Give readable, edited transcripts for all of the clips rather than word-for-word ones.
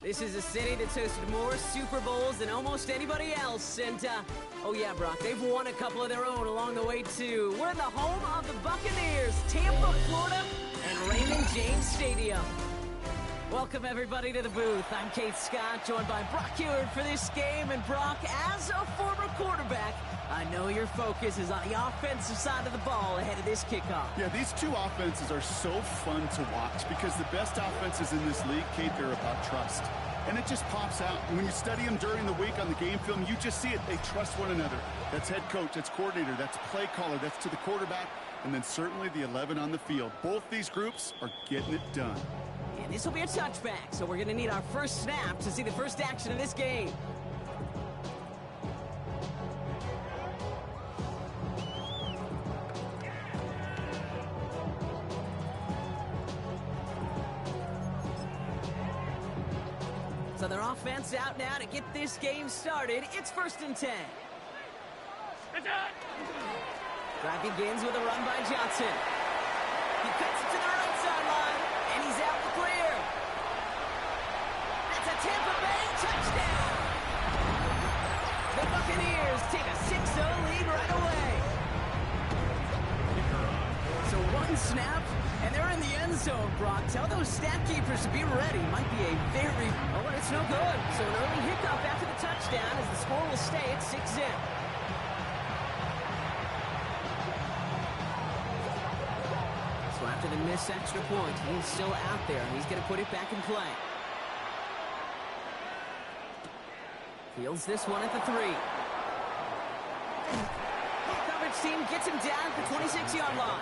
This is a city that's hosted more Super Bowls than almost anybody else. And, oh yeah, Brock, they've won a couple of their own along the way, too. We're in the home of the Buccaneers, Tampa, Florida, and Raymond James Stadium. Welcome, everybody, to the booth. I'm Kate Scott, joined by Brock Ewart for this game. And, Brock, as a former quarterback, I know your focus is on the offensive side of the ball ahead of this kickoff. Yeah, these two offenses are so fun to watch because the best offenses in this league, Kate, they're about trust. And it just pops out. And when you study them during the week on the game film, you just see it. They trust one another. That's head coach, that's coordinator, that's play caller, that's to the quarterback, and then certainly the 11 on the field. Both these groups are getting it done. And this will be a touchback, so we're going to need our first snap to see the first action of this game. So their offense out now to get this game started. It's 1st and 10. Drive begins with a run by Johnson. He cuts it to the right sideline, and he's out the clear. That's a Tampa Bay touchdown. The Buccaneers take a 6-0 lead right away. So one snap, and they're in the end zone, Brock. Tell those stat keepers to be ready. Might be a very... Oh, and it's no good. So an early hiccup after the touchdown as the score will stay at 6-0. So after the missed extra point, he's still out there, and he's going to put it back in play. Fields this one at the 3. Coverage team gets him down at the 26-yard line.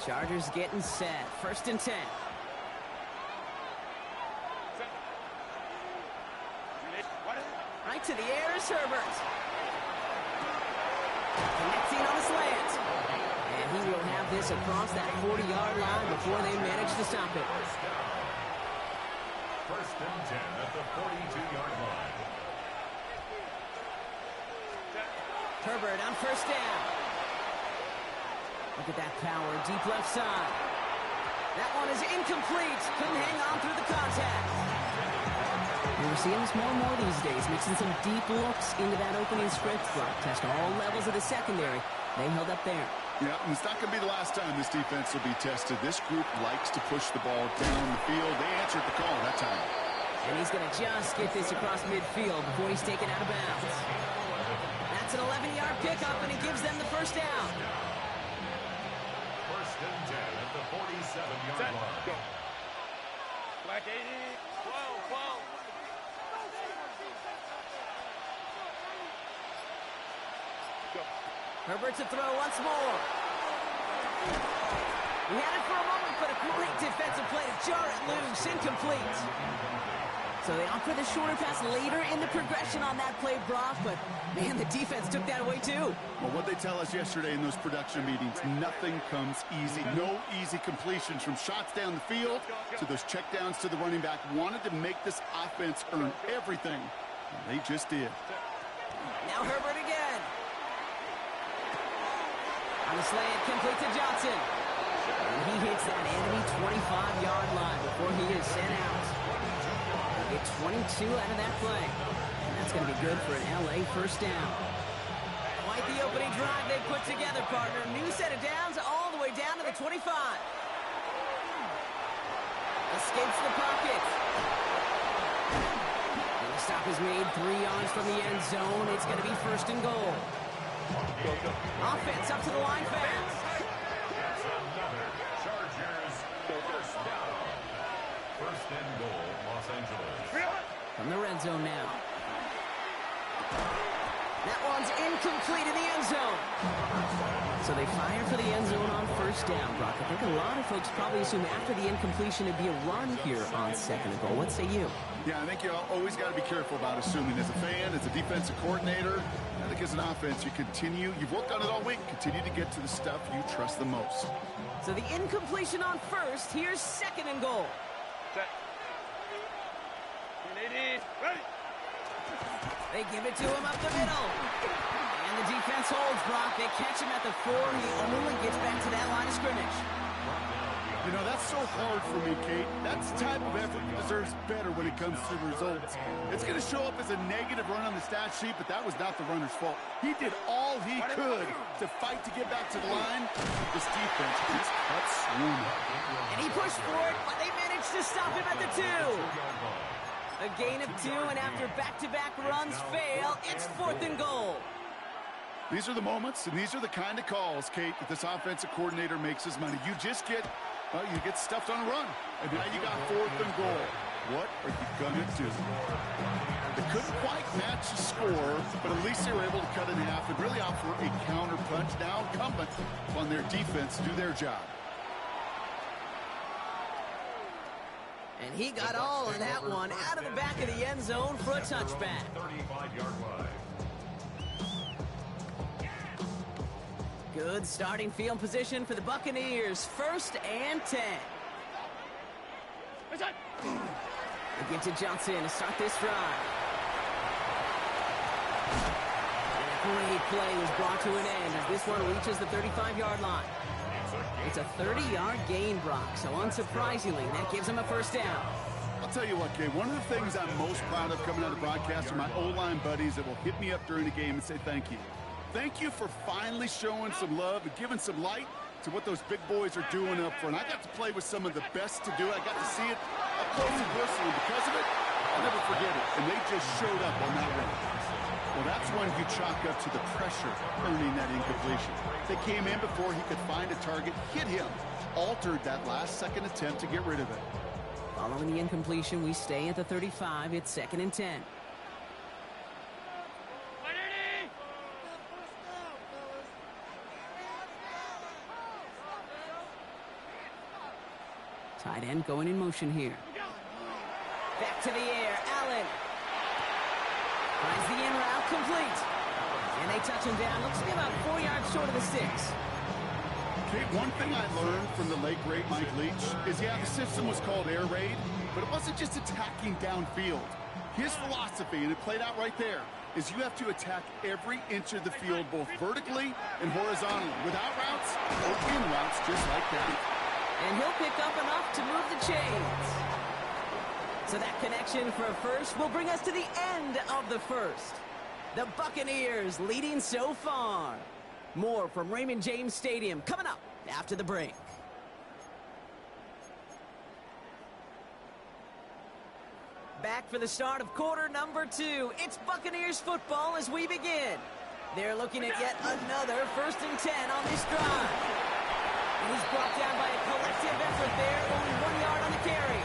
Chargers getting set. 1st and 10. Right to the air is Herbert. Connecting on a slant. And he will have this across that 40-yard line before they manage to stop it. 1st and 10 at the 42-yard line. Herbert on 1st down. Look at that power, deep left side. That one is incomplete. Couldn't hang on through the contact. We're seeing this more and more these days, mixing some deep looks into that opening script. Test all levels of the secondary. They held up there. Yeah, and it's not going to be the last time this defense will be tested. This group likes to push the ball down the field. They answered the call that time. And he's going to just get this across midfield before he's taken out of bounds. That's an 11-yard pickup, and it gives them the first down. 1st and 10 at the 47-yard line. Go. Black 80. 12, 12. Go. Herbert to throw once more. He had it for a moment, but a great defensive play to jar it loose. Incomplete. So they opt for the shorter pass later in the progression on that play, Brock, but man, the defense took that away too. Well, what they tell us yesterday in those production meetings, nothing comes easy. No easy completions from shots down the field to those checkdowns to the running back. Wanted to make this offense earn everything, and they just did. Now Herbert again. On the slant, complete to Johnson. And he hits that enemy 25-yard line before he is sent out. Get 22 out of that play. And that's going to be good for an LA first down. Quite the opening drive they put together, partner. New set of downs all the way down to the 25. Escapes the pocket. And the stop is made 3 yards from the end zone. It's going to be 1st and goal. Offense up to the line fast. That's another Chargers first down. 1st and goal, Los Angeles. From the red zone now. That one's incomplete in the end zone. So they fire for the end zone on 1st down, Brock. I think a lot of folks probably assume after the incompletion it'd be a run here on 2nd and goal. What say you? Yeah, I think you always got to be careful about assuming. As a fan, as a defensive coordinator, I think as an offense, you've worked on it all week, continue to get to the stuff you trust the most. So the incompletion on 1st, here's 2nd and goal. Set. Ready. They give it to him up the middle. And the defense holds, Brock. They catch him at the 4. He only gets back to that line of scrimmage. You know, that's so hard for me, Kate. That's the type of effort that deserves better when it comes to the results. It's going to show up as a negative run on the stat sheet, but that was not the runner's fault. He did all he could to fight to get back to the line. This defense just cut swimming. And he pushed for it, but they managed to stop him at the 2. A gain of 2, and after back-to-back runs fail, it's 4th and goal. These are the moments, and these are the kind of calls, Kate, that this offensive coordinator makes his money. You just get, well, you get stuffed on a run, and now you got 4th and goal. What are you going to do? They couldn't quite match the score, but at least they were able to cut it in half and really offer a counter punch. Now incumbent on their defense to do their job. And he got all of that one out of the back of the end zone for a touchback. 35-yard line. Good starting field position for the Buccaneers. 1st and 10. They give to Johnson to start this drive. And a great play was brought to an end as this one reaches the 35-yard line. It's a 30-yard gain, Brock, so unsurprisingly, that gives him a 1st down. I'll tell you what, Kay, one of the things I'm most proud of coming out of broadcast are my O-line buddies that will hit me up during the game and say thank you. Thank you for finally showing some love and giving some light to what those big boys are doing up front. I got to play with some of the best to do it. I got to see it up close and personal, and because of it, I'll never forget it. And they just showed up on that run. Well, that's when you chalk up to the pressure earning that incompletion. They came in before he could find a target, hit him, altered that last-second attempt to get rid of it. Following the incompletion, we stay at the 35. It's 2nd and 10. Tight end going in motion here. Back to the air, Allen. Finds the in route, complete. And they touch him down. Looks to be about 4 yards short of the 6. Okay, one thing I learned from the late great Mike Leach is, yeah, the system was called air raid, but it wasn't just attacking downfield. His philosophy, and it played out right there, is you have to attack every inch of the field, both vertically and horizontally, without routes or in routes, just like that. And he'll pick up enough to move the chains. So that connection for a 1st will bring us to the end of the 1st. The Buccaneers leading so far. More from Raymond James Stadium coming up after the break. Back for the start of quarter number 2. It's Buccaneers football as we begin. They're looking at yet another 1st and 10 on this drive. And he's brought down by a collective effort there, only 1 yard on the carry.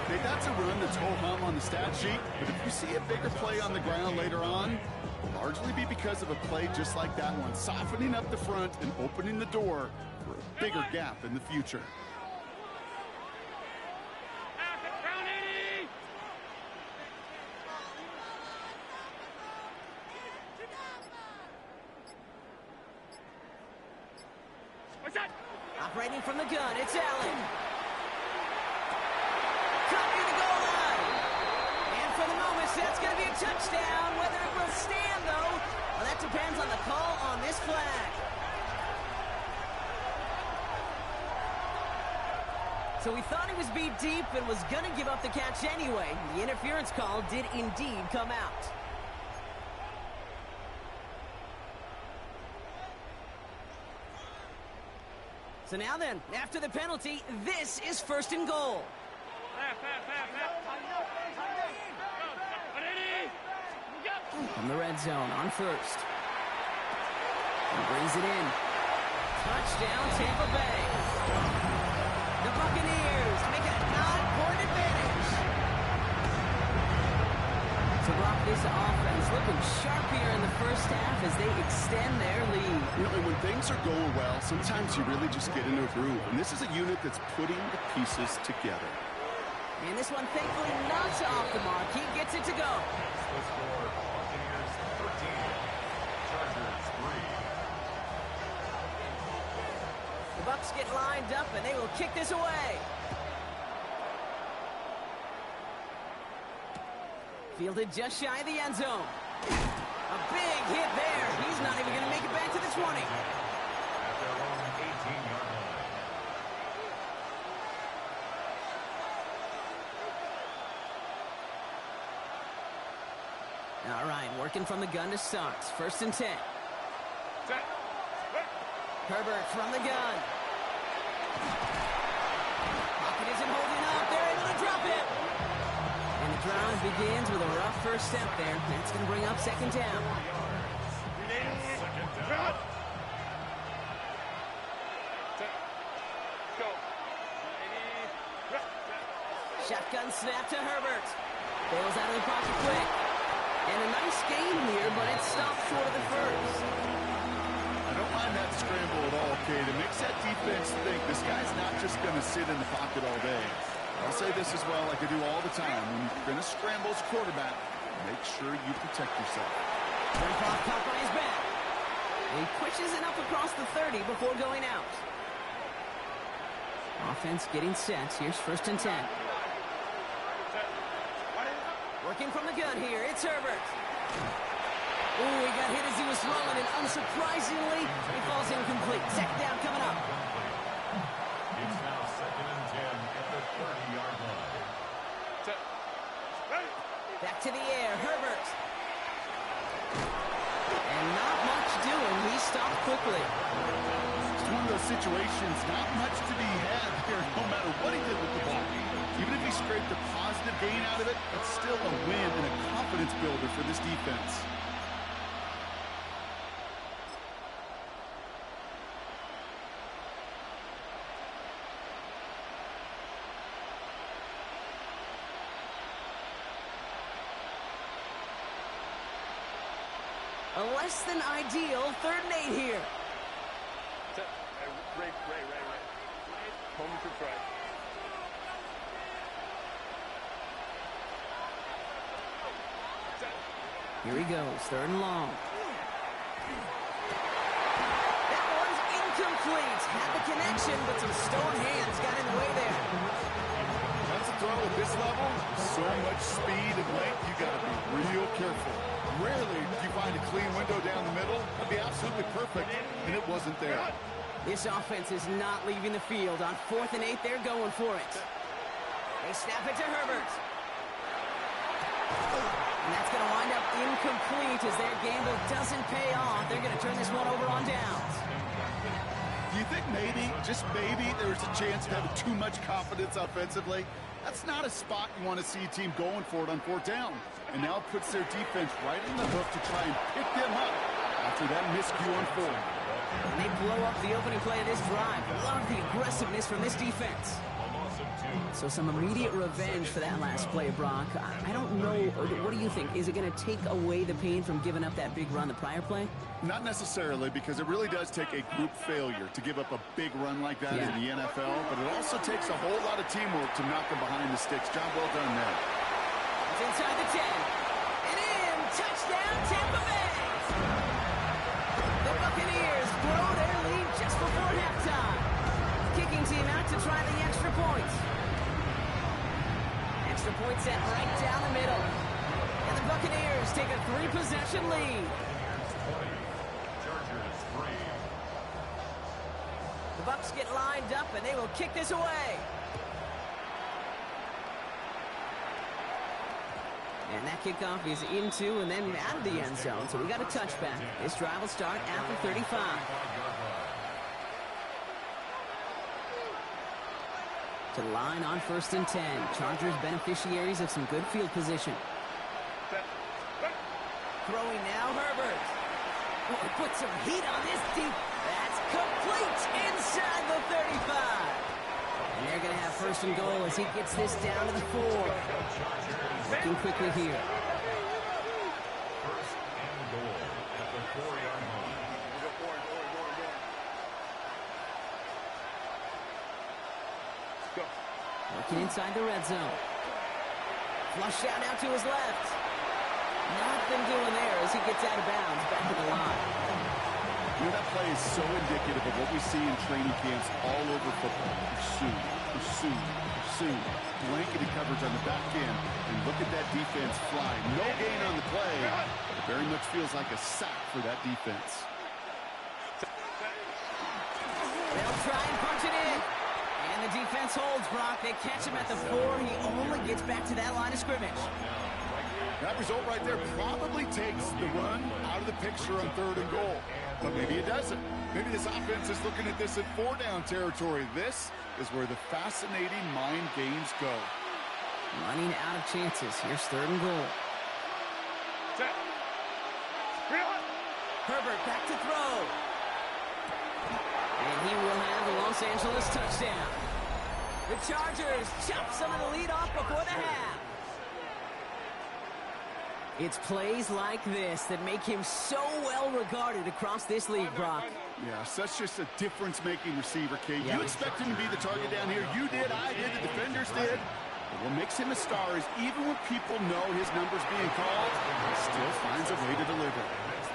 Hey, that's a run that's ho-hum on the stat sheet, but if you see a bigger play on the ground later on, it'll largely be because of a play just like that one, softening up the front and opening the door for a bigger gap in the future. Operating from the gun, it's Allen. Caught near the goal line. And for the moment, that's going to be a touchdown. Whether it will stand, though, well, that depends on the call on this flag. So we thought he was beat deep and was going to give up the catch anyway. The interference call did indeed come out. So now then, after the penalty, this is 1st and goal. From the red zone on 1st. He brings it in. Touchdown, Tampa Bay. The Buccaneers make it a 9-point advantage. So Brock, this offense looking sharp here in the 1st half as they extend their lead. You know, when things are going well, sometimes you really just get into a groove. And this is a unit that's putting the pieces together. And this one, thankfully, not off the mark. He gets it to go. The score, Buccaneers 13, Chargers 3. The Bucs get lined up, and they will kick this away. Fielded just shy of the end zone. A big hit there. He's not even going to make it back to the 20. At their own 18-yard line. All right, working from the gun to start. 1st and 10. Set. Herbert from the gun. Pocket isn't holding up. They're able to drop it. And the drive begins with a rough first step there. That's going to bring up 2nd down. Second down. Set. Go. Shotgun snap to Herbert. Bails out of the pocket quick. And a nice gain here, but it stopped short of the first. I don't mind that scramble at all, Kate. It makes that defense think this guy's not just going to sit in the pocket all day. I'll say this as well, like I do all the time. When you're going to scramble as a quarterback, make sure you protect yourself. Dunkoff caught by his back. He pushes it up across the 30 before going out. Offense getting set. Here's 1st and 10. Working from the gun here, it's Herbert. Ooh, he got hit as he was throwing, and unsurprisingly, he falls incomplete. 2nd down coming up. It's now 2nd and 10 at the 30-yard line. Set. Back to the air, Herbert. And not much doing. He stopped quickly. It's one of those situations, not much to be had here, no matter what he did with the ball. Even if he scraped a positive gain out of it, it's still a win and a confidence builder for this defense. A less than ideal 3rd and 8 here. Set. Ray. Home to try. Here he goes, 3rd and long. That one's incomplete. Had the connection, but some stone hands got in the way there. That's a throw at this level. So much speed and length, you got to be real careful. Rarely do you find a clean window down the middle. That'd be absolutely perfect, and it wasn't there. This offense is not leaving the field. On 4th and 8, they're going for it. They snap it to Herbert. And that's going to wind up incomplete as their gamble doesn't pay off. They're going to turn this one over on downs. Do you think maybe, just maybe, there's a chance of having too much confidence offensively? That's not a spot you want to see a team going for it on 4th down. And now it puts their defense right in the hook to try and pick them up after that miscue on 4th. And they blow up the opening play of this drive. Love the aggressiveness from this defense. So some immediate revenge for that last play, Brock. I don't know. What do you think? Is it going to take away the pain from giving up that big run the prior play? Not necessarily, because it really does take a group failure to give up a big run like that in the NFL, but it also takes a whole lot of teamwork to knock them behind the sticks. Job well done there. It's inside the 10. And in. Touchdown, Tampa Bay. The Buccaneers blow their lead just before halftime. Kicking team out to try the extra points. Extra point set right down the middle. And the Buccaneers take a 3-possession lead. Chargers 3. The Bucs get lined up and they will kick this away. And that kickoff is into and then out of the end zone. So we got a touchback. This drive will start at the 35. To the line on 1st and 10. Chargers beneficiaries of some good field position. Throwing now, Herbert. Oh, put some heat on this deep. That's complete inside the 35. And they're going to have 1st and goal as he gets this down to the 4. Working quickly here. 1st and goal at the 4-yard line. Go. Working inside the red zone. Flush out now to his left. Nothing doing there as he gets out of bounds back to the line. You know, that play is so indicative of what we see in training camps all over football. Pursuit, Pursue. Blanketed coverage on the back end. And look at that defense fly. No gain on the play. It very much feels like a sack for that defense. They'll try and punch it in. And the defense holds, Brock. They catch him at the 4. He only gets back to that line of scrimmage. That result right there probably takes the run out of the picture on 3rd and goal. But maybe it doesn't. Maybe this offense is looking at this at 4-down territory. This is where the fascinating mind games go. Running out of chances. Here's 3rd and goal. Set. Herbert back to throw. And he will have the Los Angeles touchdown. The Chargers chop some of the lead off before the half. It's plays like this that make him so well regarded across this league, Brock. Yeah, such just a difference-making receiver, Kate. You expect him to be the target down here. You did, I did, the defenders did. But what makes him a star is even when people know his number's being called, he still finds a way to deliver.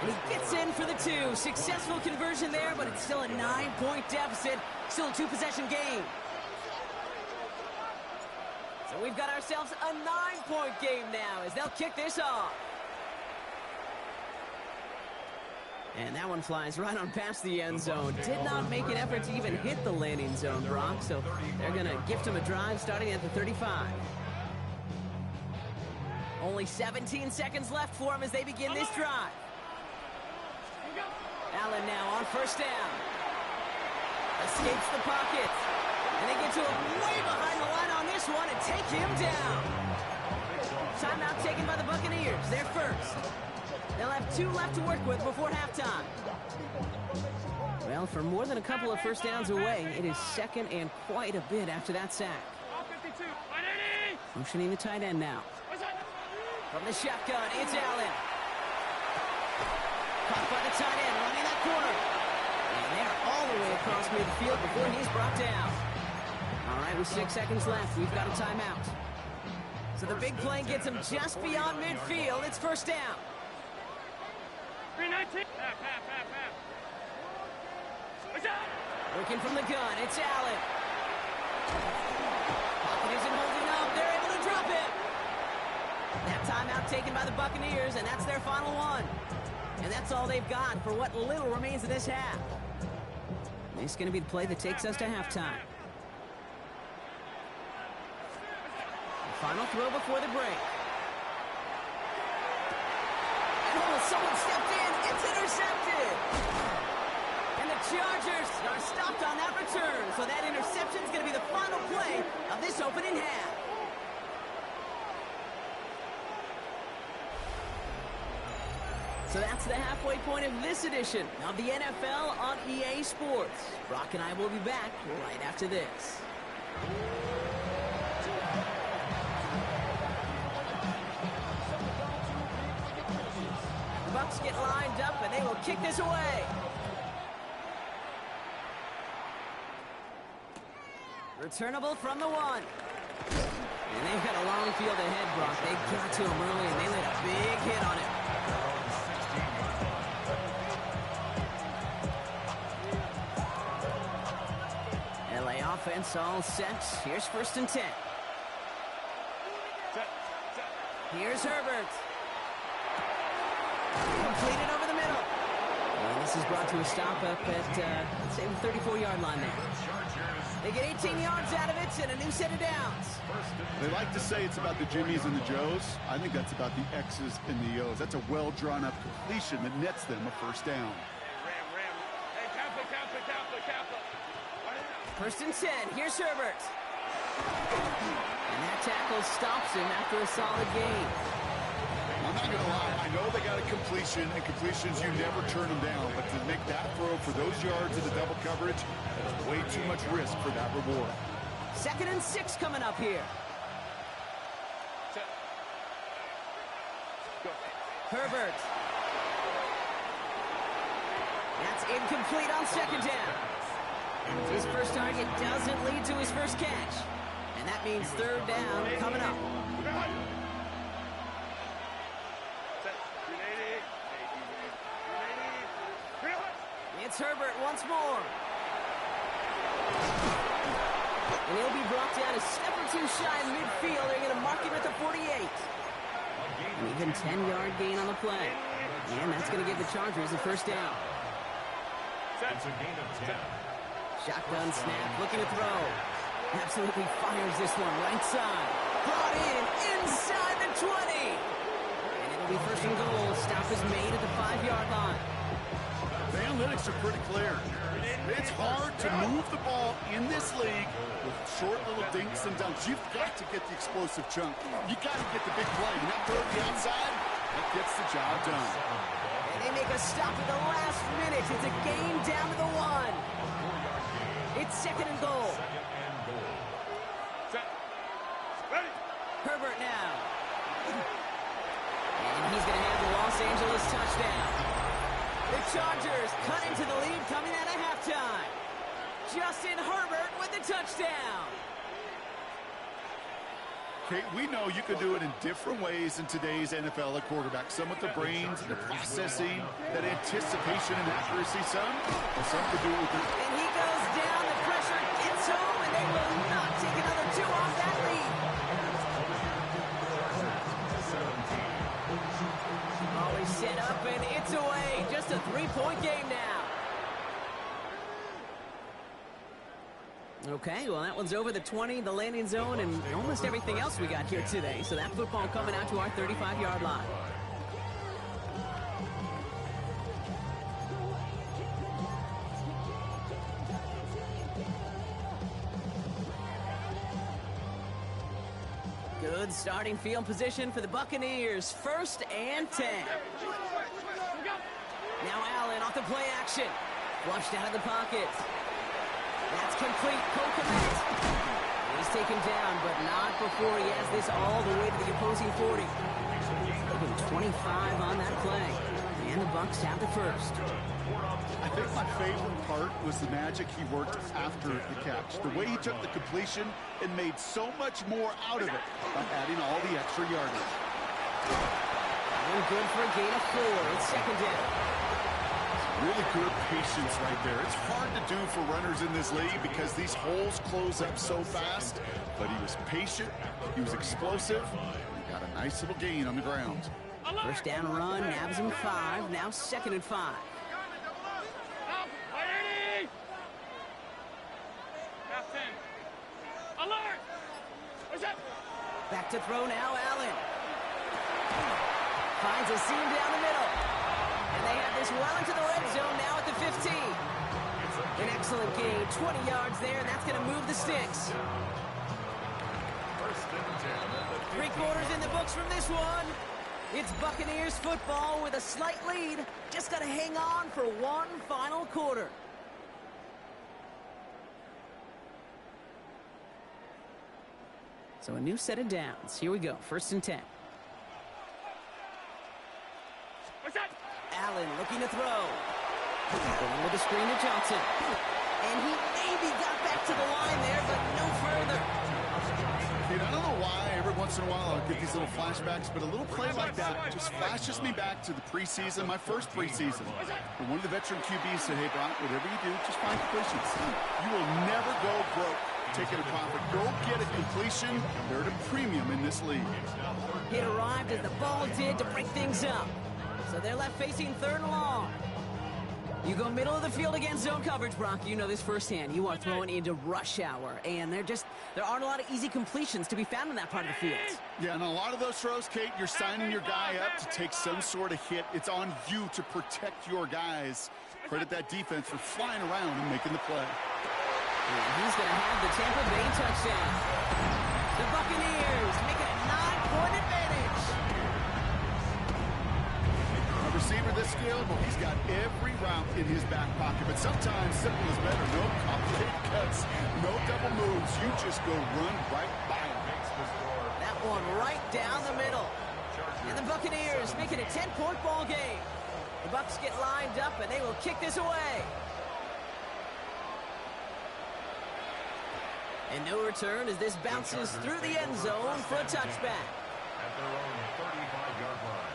And he gets in for the 2. Successful conversion there, but it's still a 9-point deficit. Still a 2-possession game. So we've got ourselves a 9-point game now as they'll kick this off. And that one flies right on past the end zone. Did not make an effort to even hit the landing zone, Brock. So they're going to gift him a drive starting at the 35. Only 17 seconds left for him as they begin this drive. Allen now on 1st down. Escapes the pocket. And they get to him way behind the line on this one and take him down. Timeout taken by the Buccaneers. They're first. They'll have 2 left to work with before halftime. Well, for more than a couple of first downs away, it is 2nd and quite a bit after that sack. Motioning the tight end now. From the shotgun, it's Allen. Caught by the tight end, running that corner. And they're all the way across midfield before he's brought down. All right, with 6 seconds left, we've got a timeout. So the big play gets him just beyond midfield. It's 1st down. 319. Working from the gun, it's Allen. Pocket isn't holding up. They're able to drop it. That timeout taken by the Buccaneers, and that's their final one. And that's all they've got for what little remains of this half. This is going to be the play that takes us to halftime. The final throw before the break. Oh, someone stepped in. It's intercepted. And the Chargers are stopped on that return. So that interception is going to be the final play of this opening half. So that's the halfway point of this edition of the NFL on EA Sports. Brock and I will be back right after this. Bucks get lined up and they will kick this away. Returnable from the 1. And they've got a long field ahead, Brock. They got to him early and they laid a big hit on him. Offense all set. Here's 1st and 10. Here's Herbert. Completed over the middle. And this is brought to a stop up at, let's say, the 34-yard line there. They get 18 yards out of it and a new set of downs. They like to say it's about the Jimmies and the Joes. I think that's about the X's and the O's. That's a well-drawn-up completion that nets them a 1st down. First and 10. Here's Herbert. And that tackle stops him after a solid gain. I'm not going to lie. I know they got a completion, and completions, you never turn them down. But to make that throw for those yards in the double coverage, that's way too much risk for that reward. 2nd and 6 coming up here. Herbert. That's incomplete on 2nd down. His first target doesn't lead to his first catch. And that means 3rd down coming up. It's Herbert once more. And he'll be brought down a step or two shy of midfield. They're going to mark him at the 48. An even 10-yard gain on the play. And that's going to give the Chargers a first down. It's a gain of 10. Shotgun snap, looking to throw. Absolutely fires this one right side. Brought in inside the 20. And it'll be first and goal. Stop is made at the 5-yard line. The analytics are pretty clear. It's hard to move the ball in this league with short little dinks and dunks. You've got to get the explosive chunk. You got to get the big play. And that throw to the outside, that gets the job done. And they make a stop at the last minute. It's a gain down to the 1. It's second and goal. Herbert now. And he's going to have the Los Angeles touchdown. The Chargers cut into the lead coming out of halftime. Justin Herbert with the touchdown. Kate, we know you can do it in different ways in today's NFL at quarterback. Some with the brains, the processing, that anticipation and accuracy. Some could do it with it. And he goes down, the pressure gets home, and they will not take another 2 off that lead. Always set up, and it's away. Just a 3-point game now. Okay, well, that one's over the 20, the landing zone, and almost everything else we got here today. So that football coming out to our 35-yard line. Good starting field position for the Buccaneers. First and 10. Now Allen off the play action. Flushed out of the pocket. That's complete. Kokomet. He's taken down, but not before he has this all the way to the opposing 40. Taking 25 on that play. And the Bucs have the first. I think my favorite part was the magic he worked after the catch. The way he took the completion and made so much more out of it by adding all the extra yardage. And good for a gain of 4. It's second down. Really good patience right there. It's hard to do for runners in this league because these holes close up so fast. But he was patient, he was explosive, and he got a nice little gain on the ground. First down run, nabs him 5. Now second and 5. Back to throw now, Allen. Finds a seam down the middle. And they have this well into the red zone now at the 15. An excellent gain, 20 yards there, and that's going to move the sticks. 3 quarters in the books from this one. It's Buccaneers football with a slight lead. Just got to hang on for one final quarter. So a new set of downs. Here we go. First and 10. Allen looking to throw. Going with the screen to Johnson. And he maybe got back to the line there, but no further. I don't know why every once in a while I'll get these little flashbacks, but a little play like that just flashes me back to the preseason, my first preseason. And one of the veteran QBs said, hey, Brock, whatever you do, just find completions. You will never go broke taking a profit. Go get a completion. They're at a premium in this league. It arrived as the ball did to break things up. So they're left facing third and long. You go middle of the field against zone coverage, Brock. You know this firsthand. You are throwing into rush hour, and there aren't a lot of easy completions to be found in that part of the field. Yeah, and a lot of those throws, Kate, you're signing your guy up to take some sort of hit. It's on you to protect your guys. Credit that defense for flying around and making the play. And he's going to have the Tampa Bay touchdown. The Buccaneers making a 9-point advantage. Receiver this skilled, well, he's got every route in his back pocket, but sometimes simple is better. No complicated cuts, no double moves. You just go run right by him. That one right down the middle. And the Buccaneers making a 10-point ball game. The Bucs get lined up, and they will kick this away. And no return as this bounces through the end zone for a touchback. At their own 35-yard line.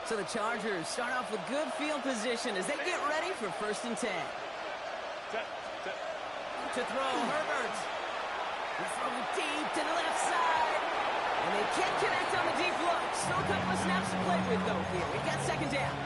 So the Chargers start off with good field position as they get ready for first and 10. Set. To throw, Herbert. They throw it deep to the left side. And they can't connect on the deep look. Still a couple of snaps to play with, though, here. We've got second down.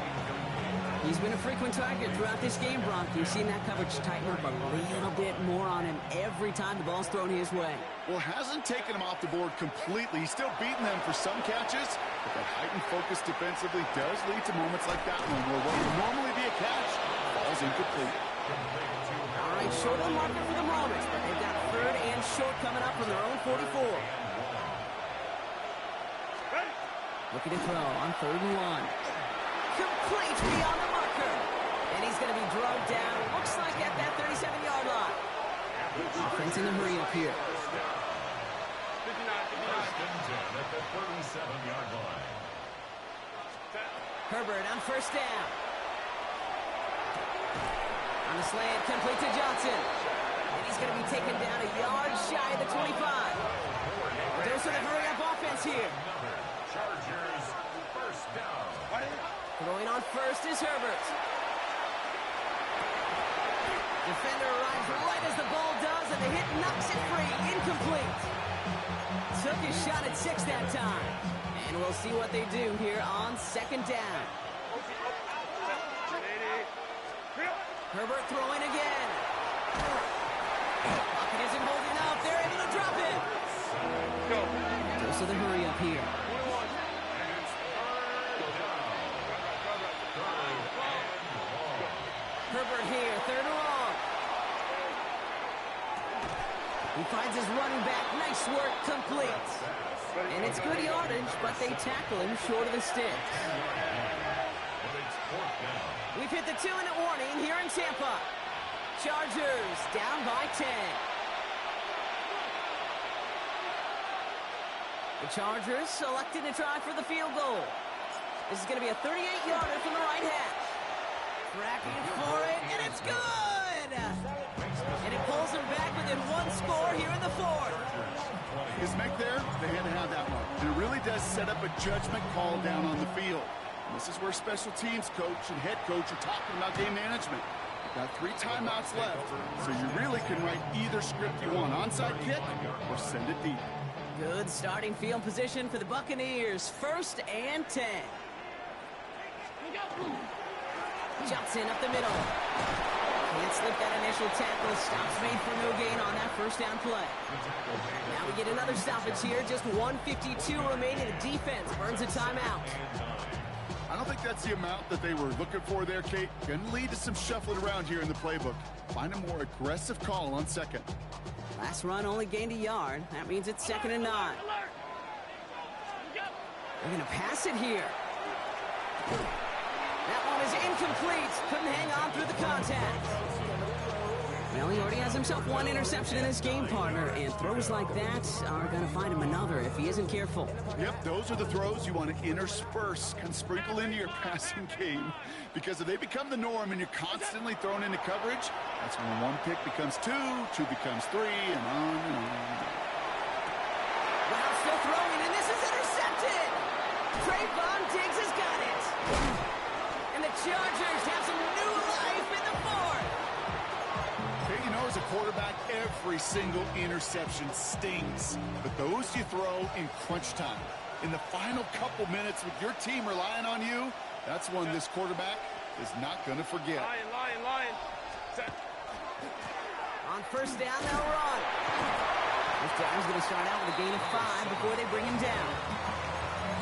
He's been a frequent target throughout this game, Bronk. You've seen that coverage tighten up a little bit more on him every time the ball's thrown his way. Well, hasn't taken him off the board completely. He's still beating them for some catches, but that heightened focus defensively does lead to moments like that one where what would normally be a catch falls incomplete. All right, short on marker for the moment, but they've got third and short coming up from their own 44. Looking to throw on 3rd and 1. Complete beyond the marker. And he's going to be drugged down, looks like at that 37-yard line. Offense in the hurry up here. 59. First and 10 at the 37-yard line. Herbert on first down. On the slant, complete to Johnson. And he's going to be taken down a yard shy of the 25. There's the hurry-up offense here. Chargers, first down. Throwing on first is Herbert. Defender arrives right as the ball does, and the hit knocks it free. Incomplete. Took his shot at 6 that time. And we'll see what they do here on second down. Herbert throwing again. Pocket isn't holding up. They're able to drop it. Goes to the hurry up here. Herbert here, 3rd and long. He finds his running back. Nice work, complete. And it's good yardage, but they tackle him short of the sticks. We've hit the 2-minute warning here in Tampa. Chargers down by 10. The Chargers selected to try for the field goal. This is going to be a 38-yarder from the right hash. Tracking for it, and it's good! And it pulls him back within 1 score here in the 4th. His make there, they had to have that one. And it really does set up a judgment call down on the field. And this is where special teams coach and head coach are talking about game management. You've got 3 timeouts left, so you really can write either script you want. Onside kick or send it deep. Good starting field position for the Buccaneers. 1st and 10. Johnson up the middle. Can't slip that initial tackle. Stops made for no gain on that first down play. Now we get another stoppage here. Just 1:52 remaining. The defense burns a timeout. I don't think that's the amount that they were looking for there, Kate. Going to lead to some shuffling around here in the playbook. Find a more aggressive call on second. Last run only gained a yard. That means it's 2nd and 9. They're going to pass it here. That one is incomplete. Couldn't hang on through the contact. Well, he already has himself 1 interception in this game, partner, and throws like that are going to find him another if he isn't careful. Yep, those are the throws you want to intersperse, kind of sprinkle into your passing game, because if they become the norm and you're constantly thrown into coverage, that's when 1 pick becomes 2, 2 becomes 3, and on and on. Wow, still throwing, and this is intercepted. Trayvon Diggs has got it. And the Chargers have some new life in the 4th. Okay, you know, as a quarterback, every single interception stings. But those you throw in crunch time. In the final couple minutes with your team relying on you, that's one this quarterback is not going to forget. Lion. Set. On first down, they'll run. This drive's going to start out with a gain of 5 before they bring him down.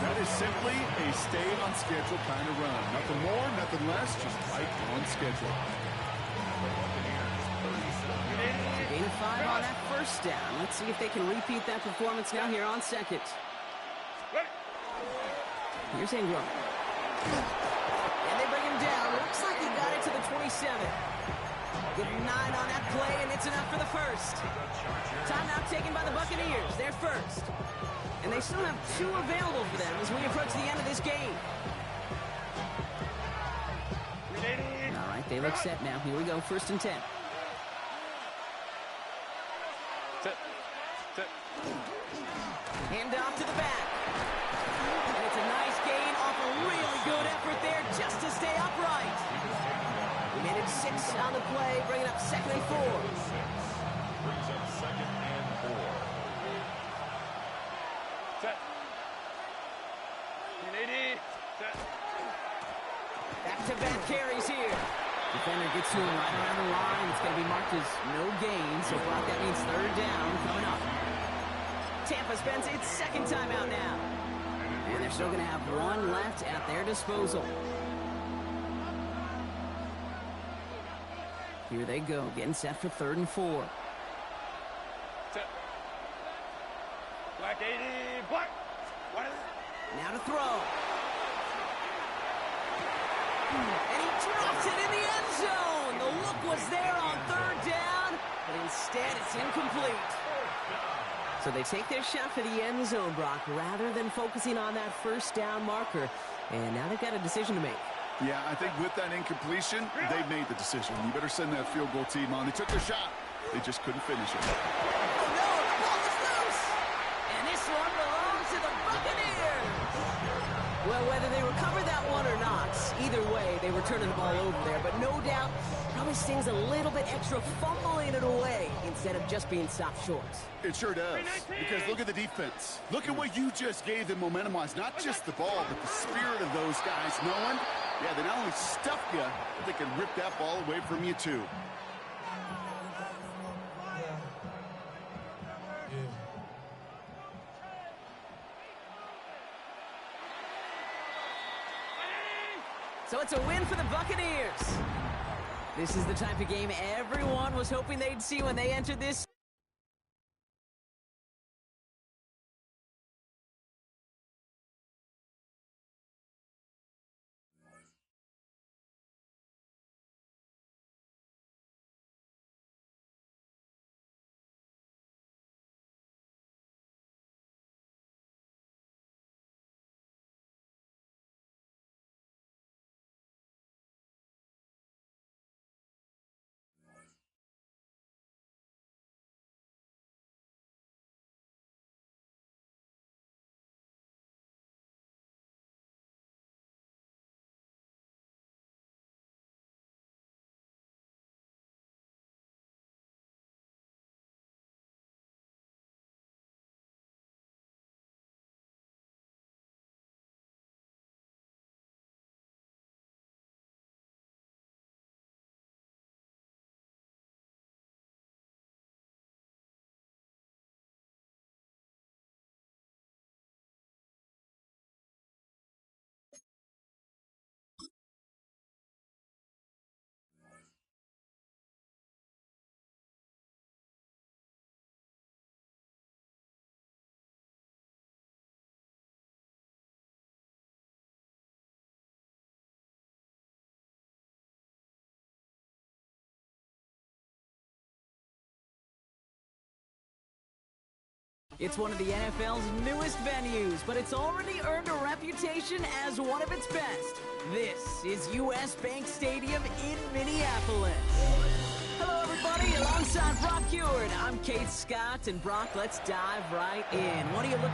That is simply a stay-on-schedule kind of run. Nothing more, nothing less, just right on schedule. A gain of 5 on that first down. Let's see if they can repeat that performance now here on second. Here's Ingram. And they bring him down. Looks like he got it to the 27. Give him 9 on that play, and it's enough for the first. Timeout taken by the Buccaneers. They're first. And they still have 2 available for them as we approach the end of this game. All right, they look set now. Here we go, 1st and 10. Set. Hand off to the back. And it's a nice gain off a really good effort there just to stay upright. Minute 6 on the play, bringing up 2nd and 4. Brings up 2nd and 4. Set. 180. Set. Back-to-back carries here. Defender gets to him right around the line. It's going to be marked as no gain, so Brock, that means 3rd down coming up. Tampa spends its 2nd timeout now. And they're still going to have 1 left at their disposal. Here they go, getting set for 3rd and 4. Set. Black 80. Black. What is it? Now to throw. And he drops it in the end zone. The look was there on 3rd down, but instead it's incomplete. So they take their shot for the end zone, Brock, rather than focusing on that 1st down marker. And now they've got a decision to make. Yeah, I think with that incompletion, they made the decision. You better send that field goal team on. They took their shot. They just couldn't finish it. Oh, no, the ball is loose. And this one belongs to the Buccaneers. Well, whether they recover that one or not, either way, they were turning the ball over there. But no doubt, probably stings a little bit extra fumbling it away instead of just being stopped short. It sure does, because look at the defense. Look at what you just gave them momentum-wise. Not just the ball, but the spirit of those guys knowing, yeah, they not only stuffed you, but they can rip that ball away from you, too. So it's a win for the Buccaneers. This is the type of game everyone was hoping they'd see when they entered this. It's one of the NFL's newest venues, but it's already earned a reputation as one of its best. This is US Bank Stadium in Minneapolis. Hello, everybody. Alongside Brock Heward, I'm Kate Scott, and Brock, let's dive right in. What do you look